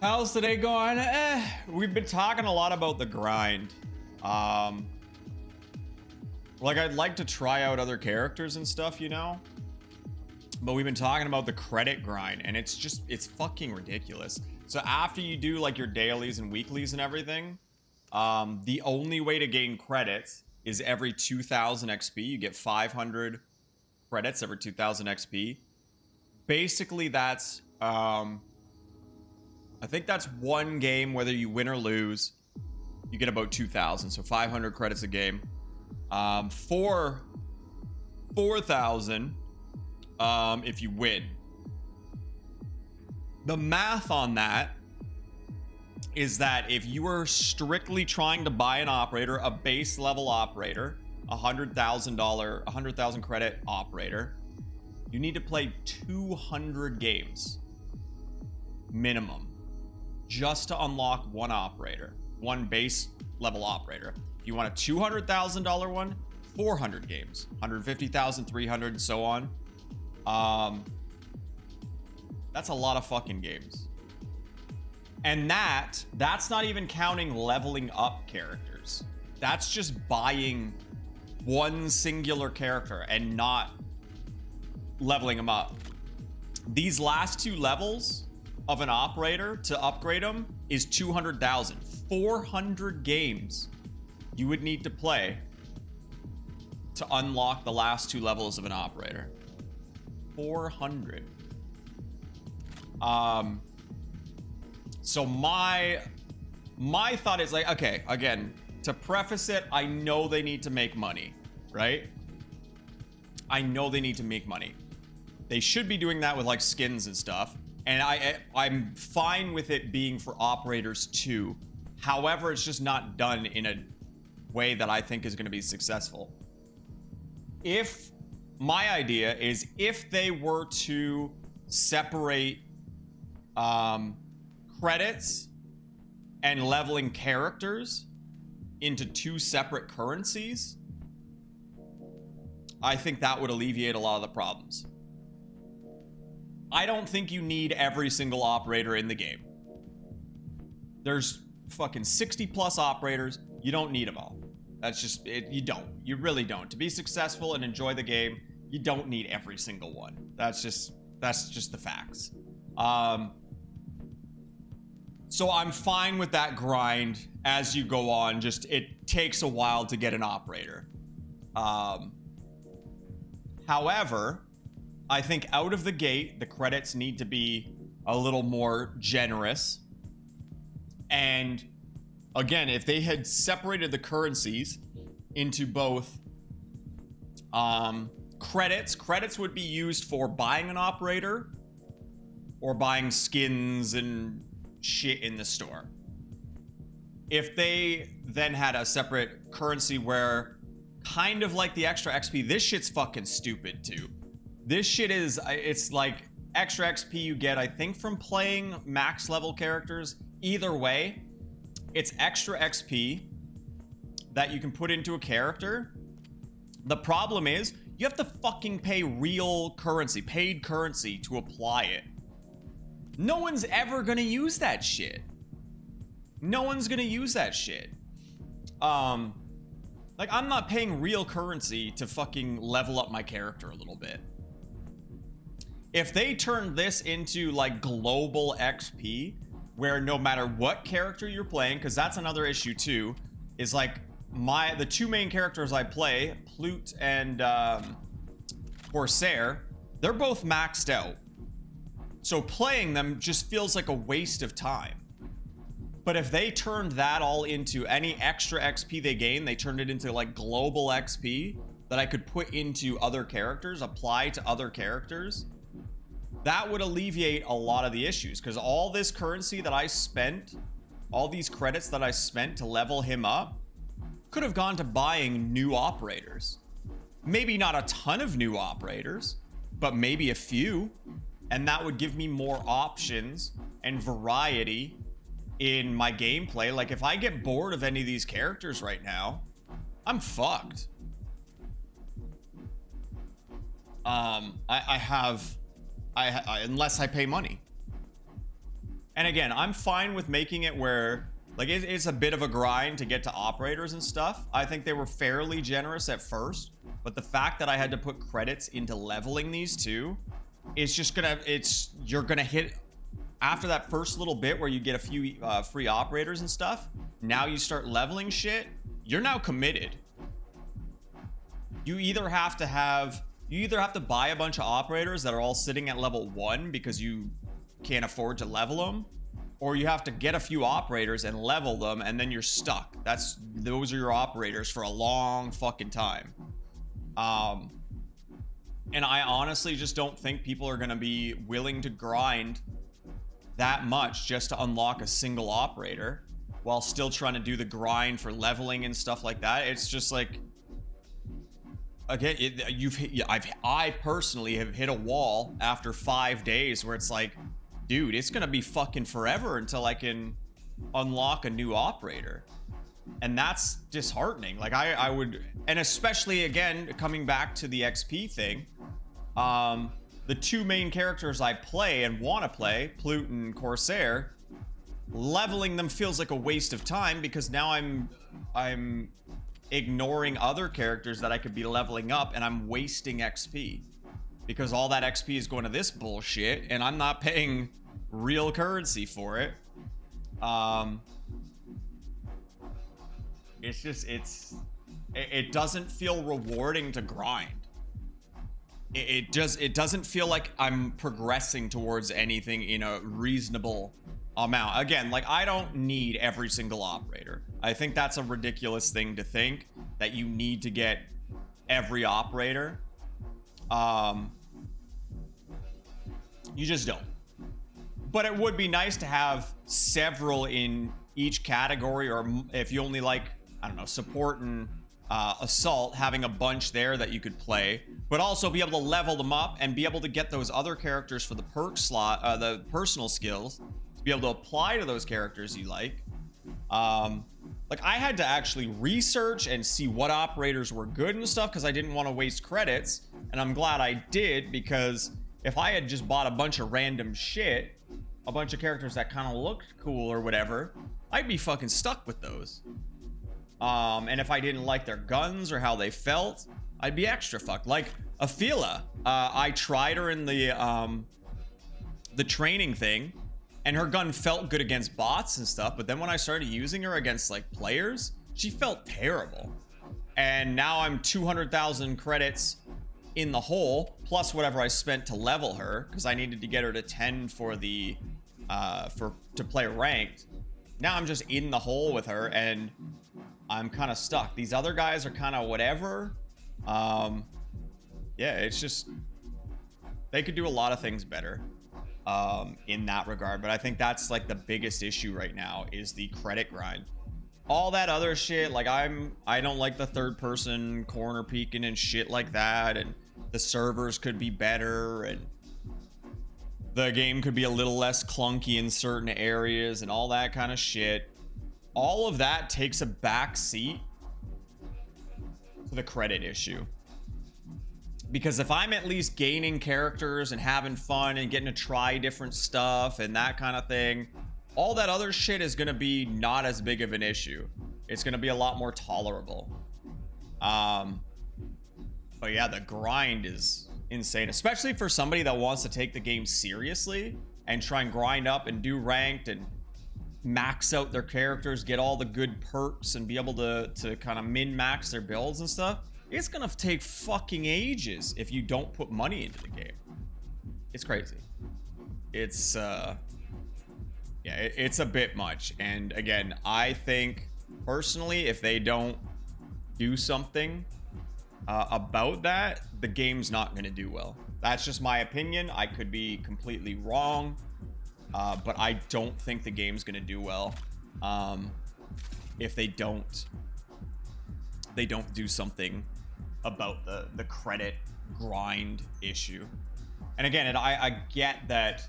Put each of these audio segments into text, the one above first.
How's today going? We've been talking a lot about the grind. Like I'd like to try out other characters and stuff, you know? But we've been talking about the credit grind, and it's fucking ridiculous. So after you do like your dailies and weeklies and everything, the only way to gain credits is every 2000 XP. You get 500 credits every 2000 XP. Basically, that's I think that's one game, whether you win or lose, you get about 2,000. So 500 credits a game. 4,000 if you win. The math on that is that if you are strictly trying to buy an operator, a base level operator, $100,000 credit operator, you need to play 200 games minimum just to unlock one operator, one base level operator. If you want a $200,000 one, 400 games, 150,000, 300, and so on. That's a lot of fucking games. And that's not even counting leveling up characters. That's just buying one singular character and not leveling them up. These last two levels of an operator to upgrade them is 200,000. 400 games you would need to play to unlock the last two levels of an operator. 400. So my thought is like, okay, again, to preface it, I know they need to make money, right? I know they need to make money. They should be doing that with like skins and stuff. And I'm fine with it being for operators too. However, it's just not done in a way that I think is going to be successful. If my idea is if they were to separate credits and leveling characters into two separate currencies, I think that would alleviate a lot of the problems. I don't think you need every single operator in the game. There's fucking 60 plus operators. You don't need them all. That's just it. You don't. You really don't. To be successful and enjoy the game, you don't need every single one. That's just the facts. So I'm fine with that grind as you go on. Just it takes a while to get an operator. However, I think out of the gate, the credits need to be a little more generous. And again, if they had separated the currencies into both credits would be used for buying an operator or buying skins and shit in the store. If they then had a separate currency where kind of like the extra XP, this shit's fucking stupid too. This shit is, it's like extra XP you get, I think, from playing max level characters. Either way, it's extra XP that you can put into a character. The problem is, you have to fucking pay real currency, paid currency to apply it. No one's ever gonna use that shit. No one's gonna use that shit. Like, I'm not paying real currency to fucking level up my character a little bit. If they turn this into like global XP, where no matter what character you're playing, because that's another issue too, is like the two main characters I play, Plute and Corsair, they're both maxed out. So playing them just feels like a waste of time. But if they turned that all into any extra XP they gain, they turned it into like global XP that I could put into other characters, apply to other characters, that would alleviate a lot of the issues, because all this currency that I spent, all these credits that I spent to level him up, could have gone to buying new operators. Maybe not a ton of new operators, but maybe a few. And that would give me more options and variety in my gameplay. Like, if I get bored of any of these characters right now, I'm fucked. Unless I pay money. And again, I'm fine with making it where like it's a bit of a grind to get to operators and stuff. I think they were fairly generous at first, but the fact that I had to put credits into leveling these two, it's just gonna, you're gonna hit after that first little bit where you get a few free operators and stuff. Now you start leveling shit, you're now committed. You either have to buy a bunch of operators that are all sitting at level 1 because you can't afford to level them, or you have to get a few operators and level them, and then you're stuck. Those are your operators for a long fucking time. And I honestly just don't think people are gonna be willing to grind that much just to unlock a single operator while still trying to do the grind for leveling and stuff like that. It's just like, again, I personally have hit a wall after 5 days where it's like, dude, it's gonna be fucking forever until I can unlock a new operator. And that's disheartening. Like I would, and especially again, coming back to the XP thing, the two main characters I play and want to play, Plute and Corsair, leveling them feels like a waste of time because now I'm ignoring other characters that I could be leveling up, and I'm wasting XP because all that XP is going to this bullshit and I'm not paying real currency for it. It's just, it doesn't feel rewarding to grind. It doesn't feel like I'm progressing towards anything in a reasonable amount. Again, like I don't need every single operator. I think that's a ridiculous thing to think, that you need to get every operator. You just don't. But it would be nice to have several in each category, or if you only like, I don't know, support and assault, having a bunch there that you could play, but also be able to level them up and be able to get those other characters for the perk slot, the personal skills, to be able to apply to those characters you like. Like I had to actually research and see what operators were good and stuff because I didn't want to waste credits, and I'm glad I did, because if I had just bought a bunch of random shit, a bunch of characters that kind of looked cool or whatever, I'd be fucking stuck with those. And if I didn't like their guns or how they felt, I'd be extra fucked. Like Aphila, I tried her in the training thing, and her gun felt good against bots and stuff, but then when I started using her against like players, she felt terrible. And now I'm 200,000 credits in the hole, plus whatever I spent to level her, because I needed to get her to 10 for the to play ranked. Now I'm just in the hole with her, and I'm kind of stuck. These other guys are kind of whatever. Yeah, it's just, they could do a lot of things better in that regard, but I think that's like the biggest issue right now is the credit grind. All that other shit, like I don't like the third person corner peeking and shit like that, and the servers could be better, and the game could be a little less clunky in certain areas and all that kind of shit. All of that takes a back seat to the credit issue. Because if I'm at least gaining characters and having fun and getting to try different stuff and that kind of thing, all that other shit is going to be not as big of an issue. It's going to be a lot more tolerable. But yeah, the grind is insane, especially for somebody that wants to take the game seriously and try and grind up and do ranked and max out their characters, get all the good perks, and be able to kind of min-max their builds and stuff. It's gonna take fucking ages if you don't put money into the game. It's crazy. It's yeah, it's a bit much. And again, I think personally, if they don't do something about that, the game's not gonna do well. That's just my opinion. I could be completely wrong, but I don't think the game's gonna do well if they don't do something about the credit grind issue. And again, I get that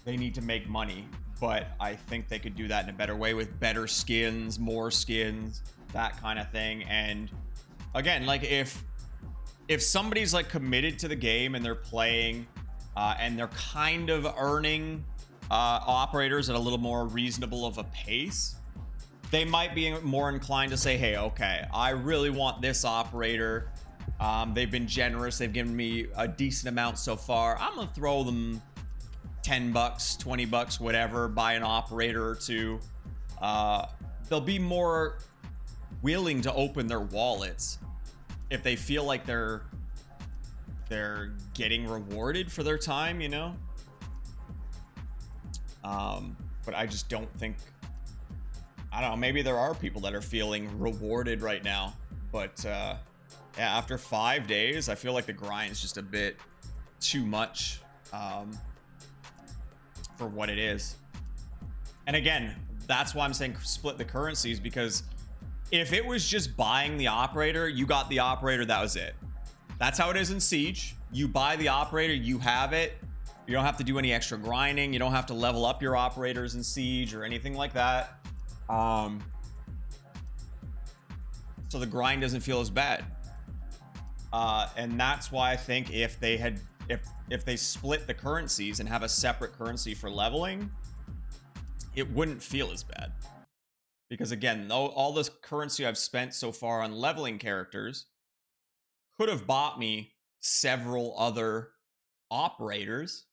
they need to make money, but I think they could do that in a better way with better skins, more skins, that kind of thing. And again, like if somebody's like committed to the game and they're playing and they're kind of earning operators at a little more reasonable of a pace, they might be more inclined to say, hey, okay, I really want this operator. They've been generous. They've given me a decent amount so far. I'm going to throw them 10 bucks, 20 bucks, whatever, buy an operator or two. They'll be more willing to open their wallets if they feel like they're getting rewarded for their time, you know? But I just don't think, I don't know, maybe there are people that are feeling rewarded right now, but yeah, after 5 days, I feel like the grind's just a bit too much for what it is. And again, that's why I'm saying split the currencies, because if it was just buying the operator, you got the operator, that was it. That's how it is in Siege. You buy the operator, you have it. You don't have to do any extra grinding. You don't have to level up your operators in Siege or anything like that. So the grind doesn't feel as bad. And that's why I think if they split the currencies and have a separate currency for leveling, it wouldn't feel as bad. Because again, all this currency I've spent so far on leveling characters could have bought me several other operators.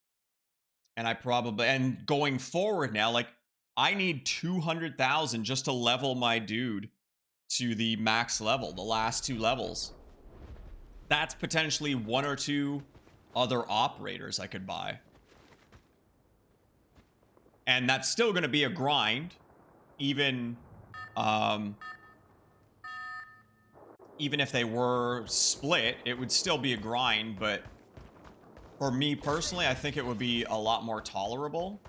And and going forward now, like, I need 200,000 just to level my dude to the max level, the last 2 levels. That's potentially 1 or 2 other operators I could buy. And that's still going to be a grind, even if they were split, it would still be a grind. But for me personally, I think it would be a lot more tolerable